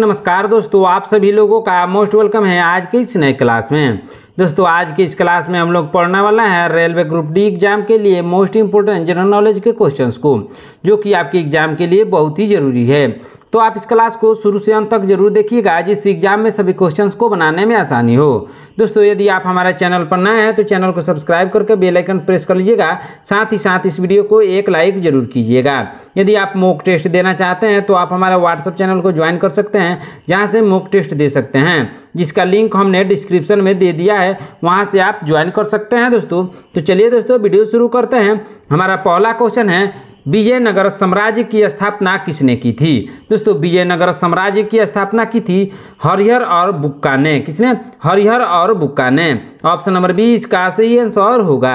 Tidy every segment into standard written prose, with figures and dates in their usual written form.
नमस्कार दोस्तों, आप सभी लोगों का मोस्ट वेलकम है आज के इस नए क्लास में। दोस्तों आज की इस क्लास में हम लोग पढ़ने वाला है रेलवे ग्रुप डी एग्जाम के लिए मोस्ट इंपोर्टेंट जनरल नॉलेज के क्वेश्चंस को, जो कि आपके एग्जाम के लिए बहुत ही जरूरी है। तो आप इस क्लास को शुरू से अंत तक जरूर देखिएगा, जिससे एग्जाम में सभी क्वेश्चंस को बनाने में आसानी हो। दोस्तों यदि आप हमारे चैनल पर नए हैं तो चैनल को सब्सक्राइब करके बेल आइकन प्रेस कर लीजिएगा, साथ ही साथ इस वीडियो को एक लाइक जरूर कीजिएगा। यदि आप मॉक टेस्ट देना चाहते हैं तो आप हमारे व्हाट्सएप चैनल को ज्वाइन कर सकते हैं, जहां से मॉक टेस्ट दे सकते हैं, जिसका लिंक हमने डिस्क्रिप्शन में दे दिया है, वहां से आप ज्वाइन कर सकते हैं। दोस्तों तो चलिए दोस्तों वीडियो शुरू करते हैं। हमारा पहला क्वेश्चन है, विजयनगर साम्राज्य की स्थापना किसने की थी। दोस्तों विजयनगर साम्राज्य की स्थापना की थी हरिहर और बुक्का ने। किसने? हरिहर और बुक्का ने। ऑप्शन नंबर बी इसका सही आंसर होगा।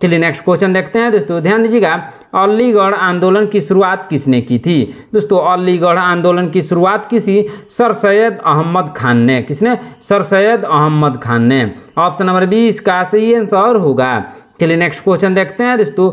चलिए नेक्स्ट क्वेश्चन देखते हैं। दोस्तों ध्यान दीजिएगा, अलीगढ़ आंदोलन की शुरुआत किसने की थी। दोस्तों अलीगढ़ आंदोलन की शुरुआत किसी सर सैयद अहमद खान ने। किसने? सर सैयद अहमद खान ने। ऑप्शन नंबर बी इसका सही आंसर होगा। चलिए नेक्स्ट क्वेश्चन देखते हैं। दोस्तों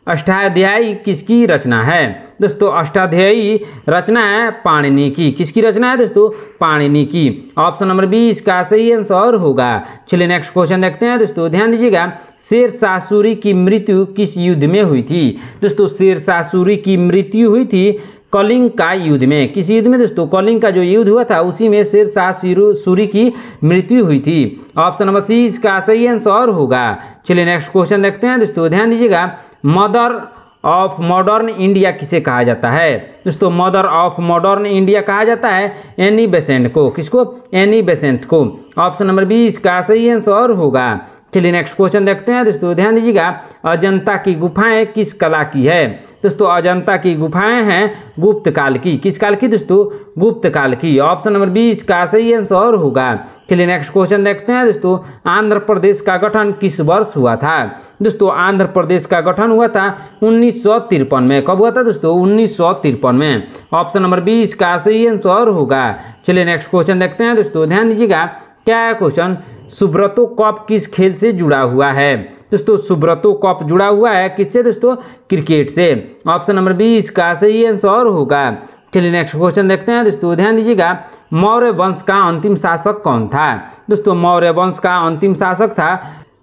अष्टाध्यायी किसकी रचना है। दोस्तों अष्टाध्यायी रचना है पाणिनि की। किसकी रचना है दोस्तों? पाणिनि की। ऑप्शन नंबर बी इसका सही आंसर होगा। चलिए नेक्स्ट क्वेश्चन देखते हैं। दोस्तों ध्यान दीजिएगा, शेरशाह सूरी की मृत्यु किस युद्ध में हुई थी। दोस्तों शेरशाह सूरी की मृत्यु हुई थी कलिंग का युद्ध में। किस युद्ध में दोस्तों? कलिंग का जो युद्ध हुआ था उसी में शेरशाह सूरी की मृत्यु हुई थी। ऑप्शन नंबर सी इसका सही आंसर होगा। चलिए नेक्स्ट क्वेश्चन देखते हैं। दोस्तों ध्यान दीजिएगा, मदर ऑफ मॉडर्न इंडिया किसे कहा जाता है। दोस्तों मदर ऑफ मॉडर्न इंडिया कहा जाता है एनी बेसेंट को। किसको? एनी बेसेंट को। ऑप्शन नंबर बी इसका सही आंसर होगा। चलिए नेक्स्ट क्वेश्चन देखते हैं। दोस्तों ध्यान दीजिएगा, अजंता की गुफाएं किस कला की है। दोस्तों अजंता की गुफाएं हैं गुप्त काल की। किस काल की दोस्तों? गुप्त काल की। ऑप्शन नंबर बी इसका सही आंसर होगा। चलिए नेक्स्ट क्वेश्चन देखते हैं। दोस्तों आंध्र प्रदेश का गठन किस वर्ष हुआ था। दोस्तों आंध्र प्रदेश का गठन हुआ था 1953 में। कब हुआ था दोस्तों? 1953 में। ऑप्शन नंबर बी इसका सही आंसर होगा। चलिए नेक्स्ट क्वेश्चन देखते हैं। दोस्तों ध्यान दीजिएगा, क्या है क्वेश्चन, सुब्रतो कप किस खेल से जुड़ा हुआ है। दोस्तों सुब्रतो कप जुड़ा हुआ है किससे दोस्तों? क्रिकेट से। ऑप्शन नंबर बी इसका सही आंसर होगा। चलिए नेक्स्ट क्वेश्चन देखते हैं। दोस्तों ध्यान दीजिएगा, मौर्य वंश का अंतिम शासक कौन था। दोस्तों मौर्य वंश का अंतिम शासक था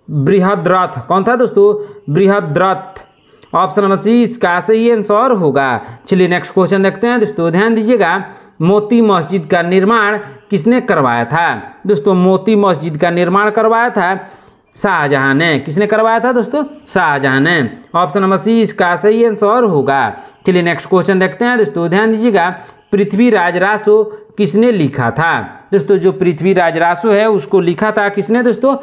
बृहद्रथ। कौन था दोस्तों? बृहद्रथ। ऑप्शन नंबर सी इसका सही आंसर होगा। चलिए नेक्स्ट क्वेश्चन देखते हैं। दोस्तों ध्यान दीजिएगा, मोती मस्जिद का निर्माण किसने करवाया था। दोस्तों मोती मस्जिद का निर्माण करवाया था शाहजहां ने। किसने करवाया था दोस्तों? शाहजहां ने। ऑप्शन नंबर सी इसका सही आंसर होगा। चलिए नेक्स्ट क्वेश्चन देखते हैं। दोस्तों ध्यान दीजिएगा, पृथ्वीराज रासो किसने लिखा था। दोस्तों जो पृथ्वीराज रासो है उसको लिखा था किसने दोस्तों?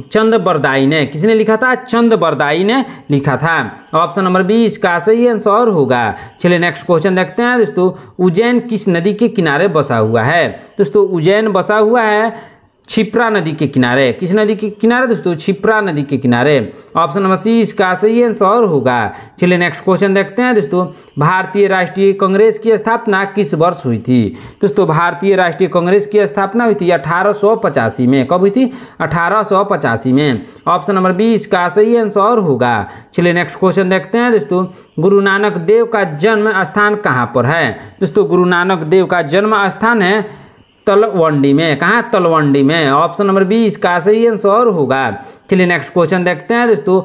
चंद बरदाई ने। किसने लिखा था? चंद बरदाई ने लिखा था। ऑप्शन नंबर बी इसका सही आंसर होगा। चलिए नेक्स्ट क्वेश्चन देखते हैं। दोस्तों उज्जैन किस नदी के किनारे बसा हुआ है। दोस्तों उज्जैन बसा हुआ है क्षिप्रा नदी के किनारे। किस नदी के किनारे दोस्तों? क्षिप्रा नदी के किनारे। ऑप्शन नंबर सी इसका सही आंसर होगा। चलिए नेक्स्ट क्वेश्चन देखते हैं। दोस्तों भारतीय राष्ट्रीय कांग्रेस की स्थापना किस वर्ष हुई थी। दोस्तों भारतीय राष्ट्रीय कांग्रेस की स्थापना हुई थी 1885 में। कब हुई थी? 1885 में। ऑप्शन नंबर बी इसका सही आंसर होगा। चलिए नेक्स्ट क्वेश्चन देखते हैं। दोस्तों गुरु नानक देव का जन्म स्थान कहाँ पर है। दोस्तों गुरु नानक देव का जन्म स्थान है तलवंडी में। कहाँ? तलवंडी में। ऑप्शन नंबर बी इसका सही आंसर होगा। चलिए नेक्स्ट क्वेश्चन देखते हैं। दोस्तों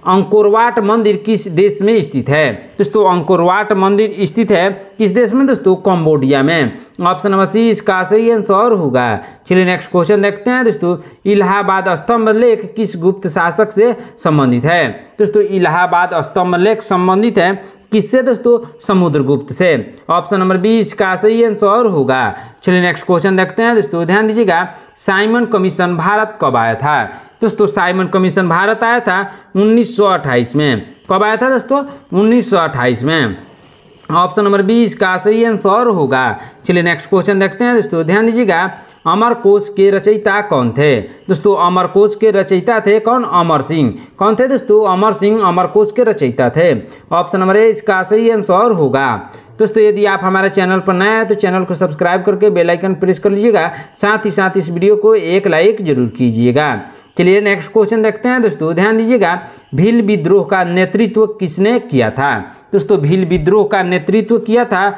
अंकोरवाट मंदिर किस देश में स्थित है। दोस्तों अंकोरवाट मंदिर स्थित है किस देश में दोस्तों? कंबोडिया में। ऑप्शन नंबर सी इसका सही आंसर होगा। चलिए नेक्स्ट क्वेश्चन देखते हैं। दोस्तों इलाहाबाद स्तंभ लेख किस गुप्त शासक से संबंधित है। दोस्तों इलाहाबाद स्तंभ लेख संबंधित है किससे दोस्तों? समुद्रगुप्त से। ऑप्शन नंबर बी इसका सही आंसर होगा। चलिए नेक्स्ट क्वेश्चन देखते हैं। दोस्तों ध्यान दीजिएगा, साइमन कमीशन भारत कब आया था। दोस्तों साइमन कमीशन भारत आया था 1928 में। कब आया था दोस्तों? 1928 में। ऑप्शन नंबर बी इसका सही आंसर होगा। चलिए नेक्स्ट क्वेश्चन देखते हैं। दोस्तों ध्यान दीजिएगा, अमरकोश के रचयिता कौन थे। दोस्तों अमरकोश के रचयिता थे कौन? अमर सिंह। कौन थे दोस्तों? अमर सिंह अमरकोश के रचयिता थे। ऑप्शन नंबर ए इसका सही आंसर होगा। दोस्तों यदि आप हमारे चैनल पर नए हैं तो चैनल को सब्सक्राइब करके बेल आइकन प्रेस कर लीजिएगा, साथ ही साथ इस वीडियो को एक लाइक जरूर कीजिएगा। चलिए नेक्स्ट क्वेश्चन देखते हैं। दोस्तों ध्यान दीजिएगा, भील विद्रोह का नेतृत्व किसने किया था। दोस्तों भील विद्रोह का नेतृत्व किया था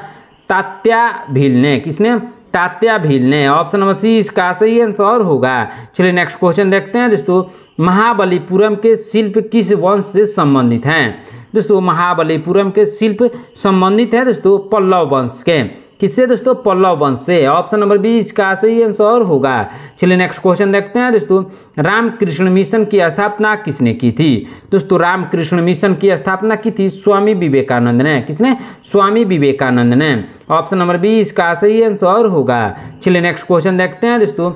तात्या भील ने। किसने? तात्या भील ने। ऑप्शन नंबर सी इसका सही आंसर होगा। चलिए नेक्स्ट क्वेश्चन देखते हैं दोस्तों, महाबलीपुरम के शिल्प किस वंश से संबंधित हैं? दोस्तों महाबलीपुरम के शिल्प संबंधित है दोस्तों पल्लव वंश के। किससे दोस्तों? पल्लव वंश से। ऑप्शन नंबर बी इसका सही आंसर होगा। चलिए नेक्स्ट क्वेश्चन देखते हैं दोस्तों, रामकृष्ण मिशन की स्थापना किसने की थी? दोस्तों रामकृष्ण मिशन की स्थापना की थी स्वामी विवेकानंद ने। किसने? स्वामी विवेकानंद ने। ऑप्शन नंबर बी इसका सही आंसर होगा। चलिए नेक्स्ट क्वेश्चन देखते हैं दोस्तों,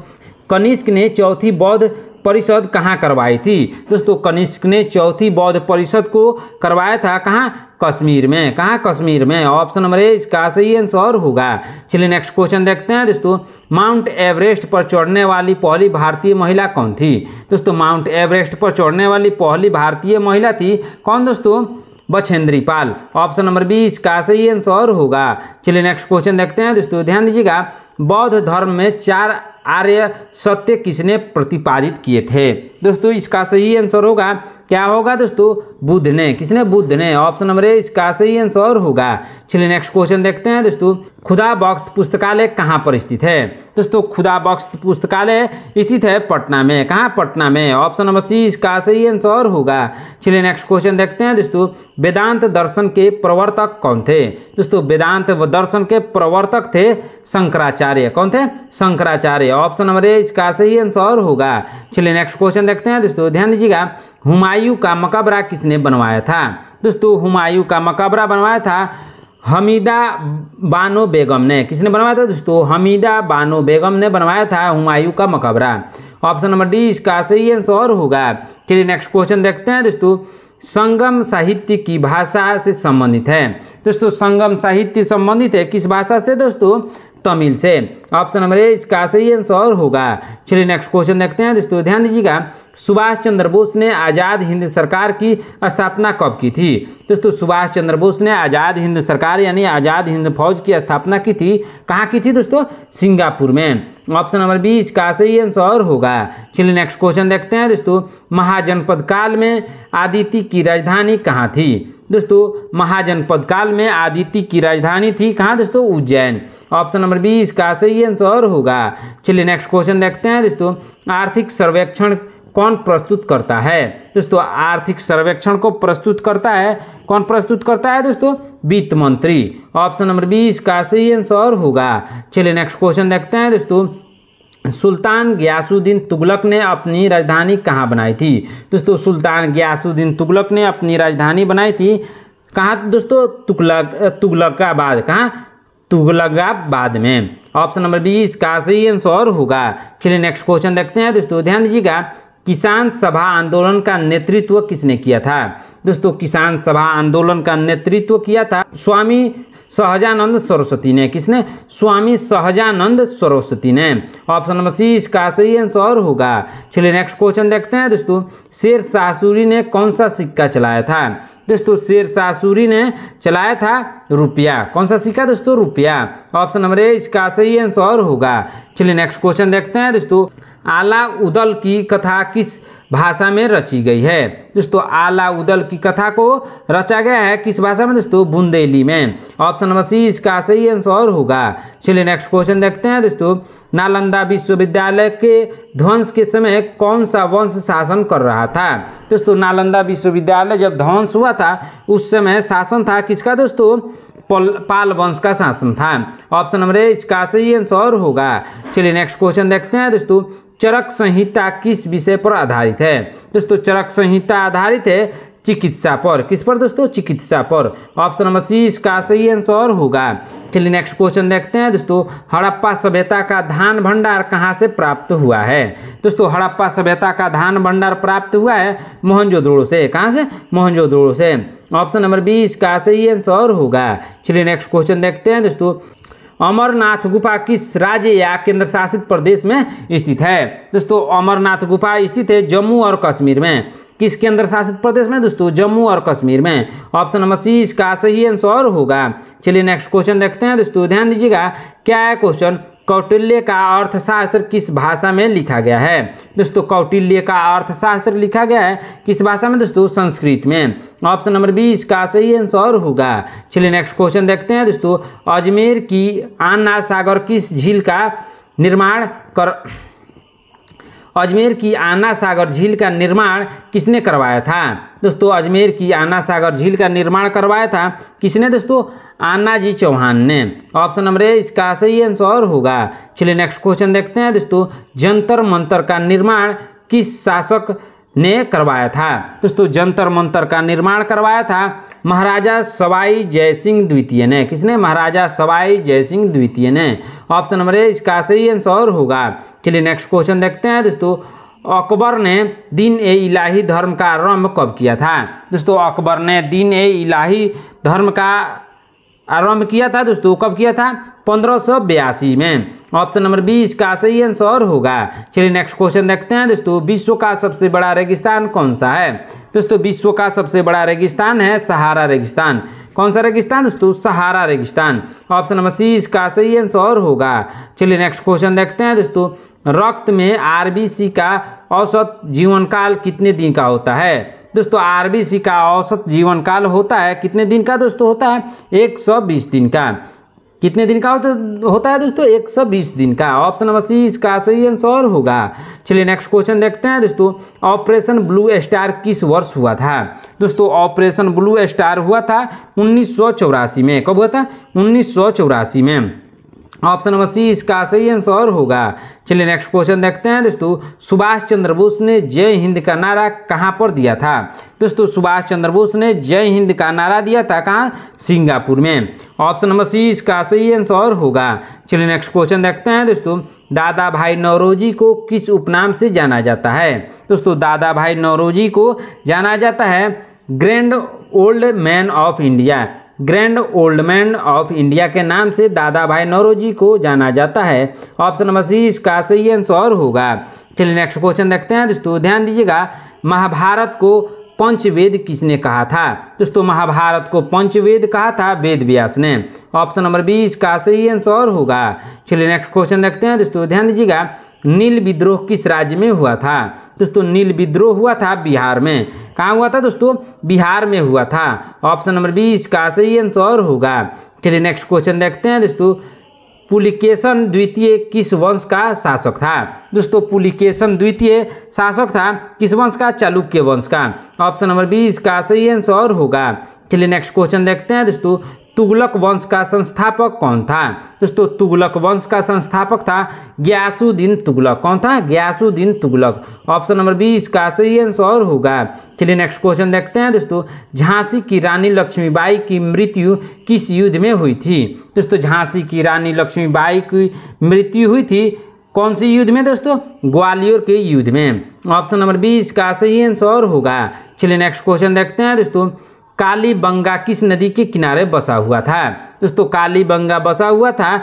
कनिष्क ने चौथी बौद्ध परिषद कहाँ करवाई थी? दोस्तों कनिष्क ने चौथी बौद्ध परिषद को करवाया था कहाँ? कश्मीर में। कहाँ? कश्मीर में। ऑप्शन नंबर ए इसका सही आंसर होगा। चलिए नेक्स्ट क्वेश्चन देखते हैं दोस्तों, माउंट एवरेस्ट पर चढ़ने वाली पहली भारतीय महिला कौन थी? दोस्तों माउंट एवरेस्ट पर चढ़ने वाली पहली भारतीय महिला थी कौन दोस्तों? Bachendri Pal. Option number B इसका सही आंसर होगा। चलिए नेक्स्ट क्वेश्चन देखते हैं दोस्तों, ध्यान दीजिएगा, बौद्ध धर्म में 4 आर्य सत्य किसने प्रतिपादित किए थे? दोस्तों इसका सही आंसर होगा, क्या होगा दोस्तों? बुद्ध ने। किसने? बुद्ध ने। ऑप्शन नंबर ए इसका सही आंसर होगा। चलिए नेक्स्ट क्वेश्चन देखते हैं दोस्तों, खुदा बख्श पुस्तकालय कहाँ पर स्थित है? दोस्तों खुदा बख्श पुस्तकालय स्थित है पटना में। कहाँ? पटना में। ऑप्शन नंबर सी इसका सही आंसर होगा। चलिए नेक्स्ट क्वेश्चन देखते हैं दोस्तों, वेदांत दर्शन के प्रवर्तक कौन थे? दोस्तों वेदांत दर्शन के प्रवर्तक थे शंकराचार्य। कौन थे? शंकराचार्य। ऑप्शन नंबर ए इसका सही आंसर होगा। चलिए नेक्स्ट क्वेश्चन देखते हैं दोस्तों, ध्यान दीजिएगा, हुमायूं का मकबरा किसने बनवाया था? दोस्तों हुमायूं का मकबरा बनवाया था हमीदा बानो बेगम ने। किसने बनवाया था दोस्तों? हमीदा बानो बेगम ने बनवाया था हुमायूं का मकबरा। ऑप्शन नंबर डी इसका सही आंसर होगा। चलिए नेक्स्ट क्वेश्चन देखते हैं दोस्तों, संगम साहित्य की भाषा से संबंधित है? दोस्तों संगम साहित्य संबंधित है किस भाषा से दोस्तों? तमिल से। ऑप्शन नंबर ए इसका सही आंसर होगा। चलिए नेक्स्ट क्वेश्चन देखते हैं दोस्तों, ध्यान दीजिएगा, सुभाष चंद्र बोस ने आज़ाद हिंद सरकार की स्थापना कब की थी? दोस्तों सुभाष चंद्र बोस ने आज़ाद हिंद सरकार यानी आज़ाद हिंद फौज की स्थापना की थी। कहाँ की थी दोस्तों? सिंगापुर में। ऑप्शन नंबर बी इसका सही आंसर होगा। चलिए नेक्स्ट क्वेश्चन देखते हैं दोस्तों, महाजनपद काल में आदिति की राजधानी कहाँ थी? दोस्तों महाजनपद काल में आदिति की राजधानी थी कहाँ दोस्तों? उज्जैन। ऑप्शन नंबर बी इसका सही आंसर होगा। चलिए नेक्स्ट क्वेश्चन देखते हैं दोस्तों, आर्थिक सर्वेक्षण कौन प्रस्तुत करता है? दोस्तों आर्थिक सर्वेक्षण को प्रस्तुत करता है कौन? प्रस्तुत करता है दोस्तों? वित्त मंत्री। ऑप्शन नंबर बी इसका सही आंसर होगा। चलिए नेक्स्ट क्वेश्चन देखते हैं दोस्तों, सुल्तान गियासुद्दीन तुगलक ने अपनी राजधानी कहाँ बनाई थी? दोस्तों सुल्तान गियासुद्दीन तुगलक ने अपनी राजधानी बनाई थी कहाँ दोस्तों? तुगलकाबाद। कहाँ? तुगलकाबाद में। ऑप्शन नंबर बी इसका सही आंसर होगा। चलिए नेक्स्ट क्वेश्चन देखते हैं दोस्तों, ध्यान दीजिएगा, किसान सभा आंदोलन का नेतृत्व किसने किया था? दोस्तों किसान सभा आंदोलन का नेतृत्व किया था स्वामी सहजानंद सरस्वती ने। किसने? स्वामी सहजानंद सरस्वती ने। ऑप्शन नंबर सी इसका सही आंसर होगा। चलिए नेक्स्ट क्वेश्चन देखते हैं दोस्तों, शेर शाह सूरी ने कौन सा सिक्का चलाया था? दोस्तों शेर शाह सूरी ने चलाया था रुपया। कौन सा सिक्का दोस्तों? रुपया। ऑप्शन नंबर ए इसका सही आंसर होगा। चलिए नेक्स्ट क्वेश्चन देखते हैं दोस्तों, आला उदल की कथा किस भाषा में रची गई है? दोस्तों आला उदल की कथा को रचा गया है किस भाषा में दोस्तों? बुंदेली में। ऑप्शन नंबर सी इसका सही आंसर होगा। चलिए नेक्स्ट क्वेश्चन देखते हैं दोस्तों, नालंदा विश्वविद्यालय के ध्वंस के समय कौन सा वंश शासन कर रहा था? दोस्तों नालंदा विश्वविद्यालय जब ध्वंस हुआ था उस समय शासन था किसका दोस्तों? पाल वंश का शासन था। ऑप्शन नंबर ए इसका सही आंसर होगा। चलिए नेक्स्ट क्वेश्चन देखते हैं दोस्तों, चरक संहिता किस विषय पर आधारित है? दोस्तों चरक संहिता आधारित है चिकित्सा पर। किस पर दोस्तों? चिकित्सा पर। ऑप्शन नंबर सी इसका सही आंसर होगा। चलिए नेक्स्ट क्वेश्चन देखते हैं दोस्तों, हड़प्पा सभ्यता का धान भंडार कहाँ से प्राप्त हुआ है? दोस्तों हड़प्पा सभ्यता का धान भंडार प्राप्त हुआ है मोहनजोदड़ो से। कहाँ से? मोहनजोदड़ो से। ऑप्शन नंबर बी इसका सही आंसर होगा। चलिए नेक्स्ट क्वेश्चन देखते हैं दोस्तों, अमरनाथ गुफा किस राज्य या केंद्र शासित प्रदेश में स्थित है? दोस्तों अमरनाथ गुफा स्थित है जम्मू और कश्मीर में। किस केंद्र शासित प्रदेश में दोस्तों? जम्मू और कश्मीर में। ऑप्शन नंबर सी इसका सही आंसर होगा। चलिए नेक्स्ट क्वेश्चन देखते हैं दोस्तों, ध्यान दीजिएगा, क्या है क्वेश्चन, कौटिल्य का अर्थशास्त्र किस भाषा में लिखा गया है? दोस्तों कौटिल्य का अर्थशास्त्र लिखा गया है किस भाषा में दोस्तों? संस्कृत में। ऑप्शन नंबर 20 का सही आंसर होगा। चलिए नेक्स्ट क्वेश्चन देखते हैं दोस्तों। अजमेर की अन्ना सागर किस झील का निर्माण अजमेर की अन्ना सागर झील का निर्माण किसने करवाया था? दोस्तों अजमेर की अन्ना सागर झील का निर्माण करवाया था किसने दोस्तों? अन्ना जी चौहान ने। ऑप्शन नंबर ए इसका सही आंसर होगा। चलिए नेक्स्ट क्वेश्चन देखते हैं दोस्तों। जंतर मंतर का निर्माण किस शासक ने करवाया था? दोस्तों जंतर मंतर का निर्माण करवाया था महाराजा सवाई जयसिंह द्वितीय ने। किसने? महाराजा सवाई जयसिंह द्वितीय ने। ऑप्शन नंबर ए इसका सही आंसर होगा। चलिए नेक्स्ट क्वेश्चन देखते हैं दोस्तों। अकबर ने दीन ए इलाही धर्म का आरंभ कब किया था? दोस्तों अकबर ने दीन ए इलाही धर्म का आरंभ किया था दोस्तों। कब किया था? 1582 में। ऑप्शन नंबर 20 का सही आंसर होगा। चलिए नेक्स्ट क्वेश्चन देखते हैं दोस्तों। विश्व का सबसे बड़ा रेगिस्तान कौन सा है? दोस्तों विश्व का सबसे बड़ा रेगिस्तान है सहारा रेगिस्तान। कौन सा रेगिस्तान दोस्तों? सहारा रेगिस्तान। ऑप्शन नंबर सी इसका सही आंसर होगा। चलिए नेक्स्ट क्वेश्चन देखते हैं दोस्तों। रक्त में आरबीसी का औसत जीवन काल कितने दिन का होता है? दोस्तों आरबीसी का औसत जीवन काल होता है कितने दिन का दोस्तों? होता है 120 दिन का। कितने दिन का होता है दोस्तों? 120 दिन का। ऑप्शन नंबर सी इसका सही आंसर होगा। चलिए नेक्स्ट क्वेश्चन देखते हैं दोस्तों। ऑपरेशन ब्लू स्टार किस वर्ष हुआ था? दोस्तों ऑपरेशन ब्लू स्टार हुआ था 1984 में। कब हुआ था? 1984 में। ऑप्शन नंबर सी इसका सही आंसर होगा। चलिए नेक्स्ट क्वेश्चन देखते हैं दोस्तों। सुभाष चंद्र बोस ने जय हिंद का नारा कहाँ पर दिया था? दोस्तों सुभाष चंद्र बोस ने जय हिंद का नारा दिया था कहाँ? सिंगापुर में। ऑप्शन नंबर सी इसका सही आंसर होगा। चलिए नेक्स्ट क्वेश्चन देखते हैं दोस्तों। दादा भाई नौरोजी को किस उपनाम से जाना जाता है? दोस्तों दादा भाई नौरोजी को जाना जाता है grand old man of India. Grand old man of India के नाम से दादा भाई नौरोजी को जाना जाता है। ऑप्शन नंबर सी इसका सही आंसर होगा। चलिए नेक्स्ट क्वेश्चन देखते हैं दोस्तों। ध्यान दीजिएगा। महाभारत को पंचवेद किसने कहा था? दोस्तों महाभारत को पंचवेद कहा था वेद व्यास ने। ऑप्शन नंबर 20 का सही आंसर होगा। चलिए नेक्स्ट क्वेश्चन देखते हैं दोस्तों। ध्यान दीजिएगा। नील विद्रोह किस राज्य में हुआ था? दोस्तों नील विद्रोह हुआ था बिहार में। कहाँ हुआ था दोस्तों? बिहार में हुआ था। ऑप्शन नंबर 20 का सही आंसर होगा। चलिए नेक्स्ट क्वेश्चन देखते हैं दोस्तों। पुलिकेशन द्वितीय किस वंश का शासक था? दोस्तों पुलिकेशन द्वितीय शासक था किस वंश का? चालुक्य वंश का। ऑप्शन नंबर 20 का सही आंसर होगा। चलिए नेक्स्ट क्वेश्चन देखते हैं दोस्तों। तुगलक वंश का संस्थापक कौन था? दोस्तों तुगलक वंश का संस्थापक था गियासुद्दीन तुगलक। कौन था? गियासुद्दीन तुगलक। ऑप्शन नंबर 20 का सही आंसर होगा। चलिए नेक्स्ट क्वेश्चन देखते हैं दोस्तों। झांसी की रानी लक्ष्मीबाई की मृत्यु किस युद्ध में हुई थी? दोस्तों झांसी की रानी लक्ष्मीबाई की मृत्यु हुई थी कौन सी युद्ध में दोस्तों? ग्वालियर के युद्ध में। ऑप्शन नंबर 20 का सही आंसर होगा। चलिए नेक्स्ट क्वेश्चन देखते हैं दोस्तों। कालीबंगा किस नदी के किनारे बसा हुआ था? दोस्तों कालीबंगा बसा हुआ था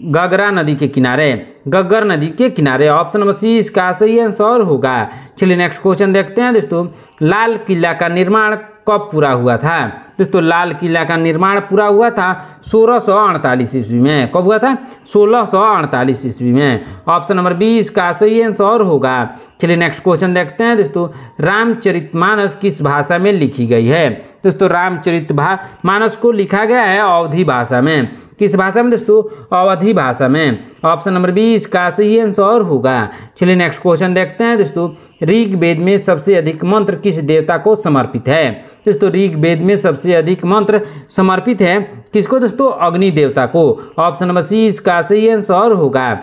घग्गरा नदी के किनारे। घग्गर नदी के किनारे। ऑप्शन नंबर सी इसका सही आंसर होगा। चलिए नेक्स्ट क्वेश्चन देखते हैं दोस्तों। लाल किला का निर्माण कब पूरा हुआ था? दोस्तों लाल किला का निर्माण पूरा हुआ था 1648 ईस्वी में। कब हुआ था? 1648 ईस्वी में। ऑप्शन नंबर 20 का सही आंसर होगा। चलिए नेक्स्ट क्वेश्चन देखते हैं दोस्तों। रामचरितमानस किस भाषा में लिखी गई है? दोस्तों रामचरितमानस को लिखा गया है अवधी भाषा में। किस भाषा में दोस्तों? अवधी भाषा में। ऑप्शन नंबर 20 का सही आंसर होगा। चलिए नेक्स्ट क्वेश्चन देखते हैं दोस्तों। ऋग्वेद में सबसे अधिक मंत्र किस देवता को समर्पित है? दोस्तों ऋग्वेद में सबसे अधिक मंत्र समर्पित है किसको दोस्तों? अग्नि देवता को। ऑप्शन नंबर सी इसका सही आंसर होगा।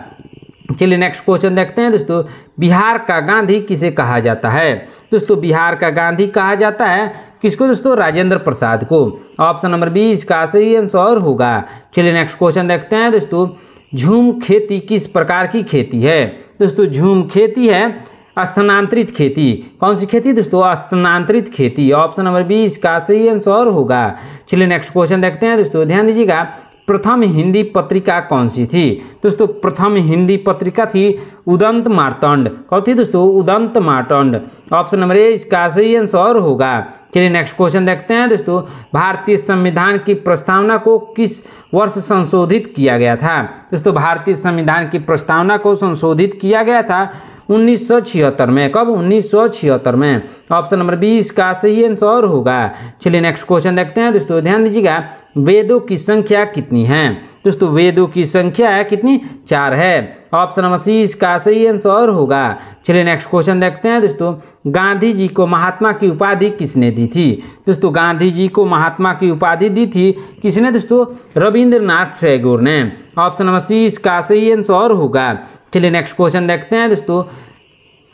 चलिए नेक्स्ट क्वेश्चन देखते हैं दोस्तों। बिहार का गांधी किसे कहा जाता है? दोस्तों बिहार का गांधी कहा जाता है किसको दोस्तों? राजेंद्र प्रसाद को। ऑप्शन नंबर 20 का सही आंसर होगा। चलिए नेक्स्ट क्वेश्चन देखते हैं दोस्तों। झूम खेती किस प्रकार की खेती है? दोस्तों झूम खेती है स्थानांतरित खेती। कौन सी खेती दोस्तों? स्थानांतरित खेती। ऑप्शन नंबर 20 का सही आंसर होगा। चलिए नेक्स्ट क्वेश्चन देखते हैं दोस्तों। ध्यान दीजिएगा। प्रथम हिंदी पत्रिका कौन सी थी? दोस्तों प्रथम हिंदी पत्रिका थी उदंत मार्तंड। कौन थी दोस्तों? Udant Martand. Option number A इसका सही आंसर होगा। चलिए नेक्स्ट क्वेश्चन देखते हैं दोस्तों। भारतीय संविधान की प्रस्तावना को किस वर्ष संशोधित किया गया था? दोस्तों भारतीय संविधान की प्रस्तावना को संशोधित किया गया था 1976 में। कब? 1976 में। ऑप्शन नंबर 20 का सही आंसर होगा। चलिए नेक्स्ट क्वेश्चन देखते हैं दोस्तों, ध्यान दीजिएगा। वेदों की संख्या कितनी है? दोस्तों वेदों की संख्या है कितनी? 4 है। ऑप्शन नंबर सी इसका सही आंसर होगा। चलिए नेक्स्ट क्वेश्चन देखते हैं दोस्तों। गांधी जी को महात्मा की उपाधि किसने दी थी? दोस्तों गांधी जी को महात्मा की उपाधि दी थी किसने दोस्तों? रविंद्रनाथ टैगोर ने। ऑप्शन नंबर सी इसका सही आंसर होगा। चलिए नेक्स्ट क्वेश्चन देखते हैं दोस्तों।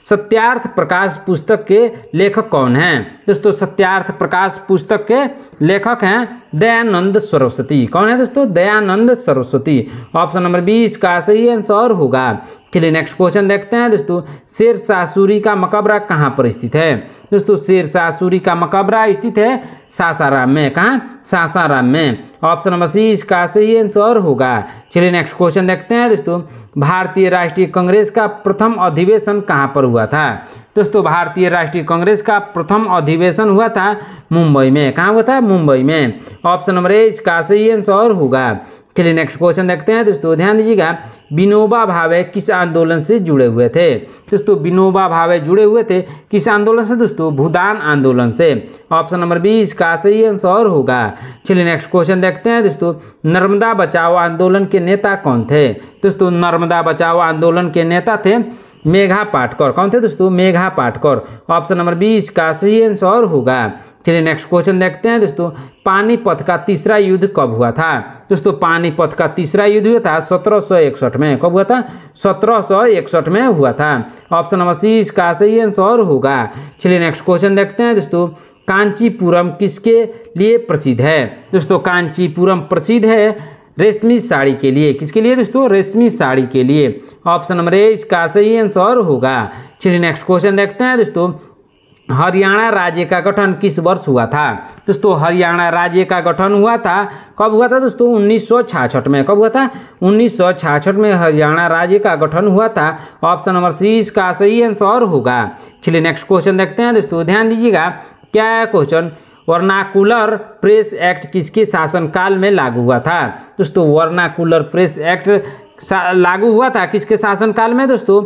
सत्यार्थ प्रकाश पुस्तक के लेखक कौन हैं? दोस्तों सत्यार्थ प्रकाश पुस्तक के लेखक हैं दयानंद सरस्वती। कौन है दोस्तों? दयानंद सरस्वती। ऑप्शन नंबर 20 का सही आंसर होगा। चलिए नेक्स्ट क्वेश्चन देखते हैं दोस्तों। शेरशाह सूरी का मकबरा कहाँ पर स्थित है? दोस्तों शेरशाह सूरी का मकबरा स्थित है सासाराम में। कहाँ? सासाराम में। ऑप्शन नंबर सी इसका सही आंसर होगा। चलिए नेक्स्ट क्वेश्चन देखते हैं दोस्तों। भारतीय राष्ट्रीय कांग्रेस का प्रथम अधिवेशन कहाँ पर हुआ था? दोस्तों भारतीय राष्ट्रीय कांग्रेस का प्रथम अधिवेशन हुआ था मुंबई में। कहाँ हुआ था? मुंबई में। ऑप्शन नंबर ए इसका सही आंसर होगा। चलिए नेक्स्ट क्वेश्चन देखते हैं दोस्तों, ध्यान दीजिएगा। विनोबा भावे किस आंदोलन से जुड़े हुए थे? दोस्तों विनोबा भावे जुड़े हुए थे किस आंदोलन से? दोस्तों भूदान आंदोलन से। ऑप्शन नंबर 20 का सही आंसर होगा। चलिए नेक्स्ट क्वेश्चन देखते हैं दोस्तों। नर्मदा बचाओ आंदोलन के नेता कौन थे? दोस्तों नर्मदा बचाओ आंदोलन के नेता थे मेघा पाटकर। कौन थे दोस्तों? मेघा पाटकर। ऑप्शन नंबर 20 का सही आंसर होगा। चलिए नेक्स्ट क्वेश्चन देखते हैं दोस्तों। पानीपत का तीसरा युद्ध कब हुआ था? दोस्तों पानीपत का तीसरा युद्ध हुआ था 1761 में। कब हुआ था? 1761 में हुआ था। ऑप्शन नंबर सी इसका सही आंसर होगा। चलिए नेक्स्ट क्वेश्चन देखते हैं दोस्तों। कांचीपुरम किसके लिए प्रसिद्ध है? दोस्तों कांचीपुरम प्रसिद्ध है रेशमी साड़ी के लिए। किसके लिए दोस्तों? रेशमी साड़ी के लिए। ऑप्शन नंबर ए इसका सही आंसर होगा। चलिए नेक्स्ट क्वेश्चन देखते हैं दोस्तों। हरियाणा राज्य का गठन किस वर्ष हुआ था? दोस्तों हरियाणा राज्य का गठन हुआ था कब हुआ था दोस्तों? 1966 में। कब हुआ था? 1966 में हरियाणा राज्य का गठन हुआ था। ऑप्शन नंबर सी इसका सही आंसर होगा। चलिए नेक्स्ट क्वेश्चन देखते हैं दोस्तों, ध्यान दीजिएगा। क्या है क्वेश्चन? वर्नाकुलर प्रेस एक्ट किसके शासनकाल में लागू हुआ था? दोस्तों वर्नाकुलर प्रेस एक्ट लागू हुआ था किसके शासनकाल में? दोस्तों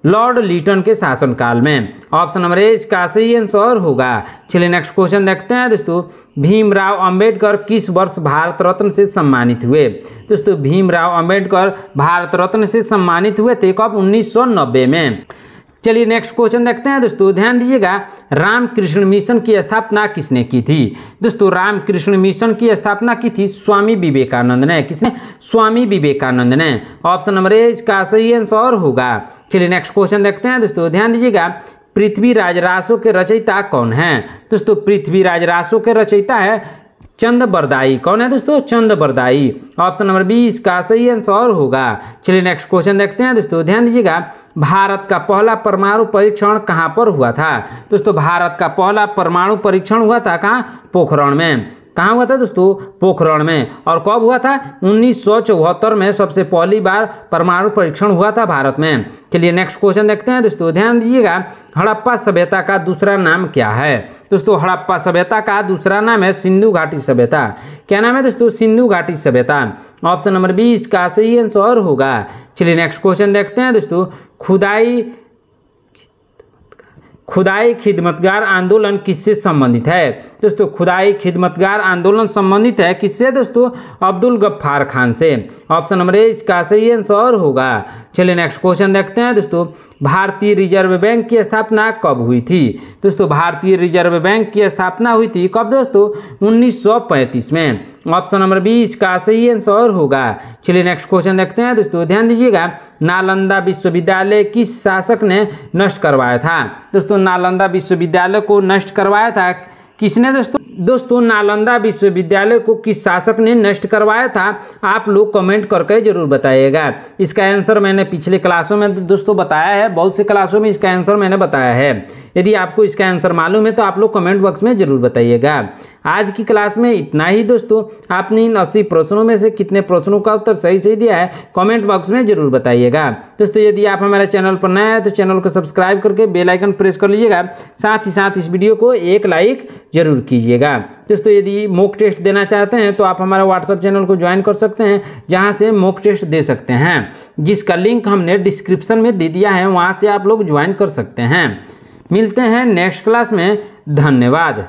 लॉर्ड लीटन के शासनकाल में। ऑप्शन नंबर ए इसका सही आंसर होगा। चलिए नेक्स्ट क्वेश्चन देखते हैं दोस्तों। भीमराव अंबेडकर किस वर्ष भारत रत्न से सम्मानित हुए? दोस्तों भीमराव अंबेडकर भारत रत्न से सम्मानित हुए थे कब? 1990 में। चलिए नेक्स्ट क्वेश्चन देखते हैं दोस्तों, ध्यान दीजिएगा। रामकृष्ण मिशन की स्थापना किसने की थी? दोस्तों रामकृष्ण मिशन की स्थापना की थी स्वामी विवेकानंद ने। किसने? स्वामी विवेकानंद ने। ऑप्शन नंबर ए इसका सही आंसर होगा। चलिए नेक्स्ट क्वेश्चन देखते हैं दोस्तों, ध्यान दीजिएगा। पृथ्वीराज रासो के रचयिता कौन है? दोस्तों पृथ्वीराज रासो के रचयिता है चंद बरदाई। कौन है दोस्तों? चंद बरदाई। ऑप्शन नंबर 20 का सही आंसर होगा। चलिए नेक्स्ट क्वेश्चन देखते हैं दोस्तों, ध्यान दीजिएगा। भारत का पहला परमाणु परीक्षण कहाँ पर हुआ था? दोस्तों भारत का पहला परमाणु परीक्षण हुआ था कहाँ? पोखरण में। कहाँ हुआ था दोस्तों? पोखरण में। और कब हुआ था? 1974 में सबसे पहली बार परमाणु परीक्षण हुआ था भारत में। चलिए नेक्स्ट क्वेश्चन देखते हैं दोस्तों, ध्यान दीजिएगा। हड़प्पा सभ्यता का दूसरा नाम क्या है? दोस्तों हड़प्पा सभ्यता का दूसरा नाम है सिंधु घाटी सभ्यता। क्या नाम है दोस्तों? सिंधु घाटी सभ्यता। ऑप्शन नंबर 20 का सही आंसर होगा। चलिए नेक्स्ट क्वेश्चन देखते हैं दोस्तों। खुदाई खिदमतगार आंदोलन किससे संबंधित है? दोस्तों खुदाई खिदमतगार आंदोलन संबंधित है किससे? दोस्तों अब्दुल गफ्फार खान से। ऑप्शन नंबर ए इसका सही आंसर होगा। चलिए नेक्स्ट क्वेश्चन देखते हैं दोस्तों। भारतीय रिजर्व बैंक की स्थापना कब हुई थी? दोस्तों भारतीय रिजर्व बैंक की स्थापना हुई थी कब दोस्तों? 1935 में। ऑप्शन नंबर 20 का सही आंसर होगा। चलिए नेक्स्ट क्वेश्चन देखते हैं दोस्तों, ध्यान दीजिएगा। नालंदा विश्वविद्यालय किस शासक ने नष्ट करवाया था? दोस्तों नालंदा विश्वविद्यालय को नष्ट करवाया था किसने दोस्तों? दोस्तों नालंदा विश्वविद्यालय को किस शासक ने नष्ट करवाया था? आप लोग कमेंट करके जरूर बताइएगा। इसका आंसर मैंने पिछले क्लासों में दोस्तों बताया है, बहुत से क्लासों में इसका आंसर मैंने बताया है। यदि आपको इसका आंसर मालूम है तो आप लोग कमेंट बॉक्स में जरूर बताइएगा। आज की क्लास में इतना ही दोस्तों। आपने इन 80 प्रश्नों में से कितने प्रश्नों का उत्तर सही दिया है कमेंट बॉक्स में जरूर बताइएगा। दोस्तों यदि आप हमारे चैनल पर नए हैं तो चैनल को सब्सक्राइब करके बेल आइकन प्रेस कर लीजिएगा। साथ ही साथ इस वीडियो को एक लाइक जरूर कीजिएगा। दोस्तों यदि मॉक टेस्ट देना चाहते हैं तो आप हमारे व्हाट्सएप चैनल को ज्वाइन कर सकते हैं, जहां से मॉक टेस्ट दे सकते हैं, जिसका लिंक हमने डिस्क्रिप्शन में दे दिया है, वहां से आप लोग ज्वाइन कर सकते हैं। मिलते हैं नेक्स्ट क्लास में। धन्यवाद।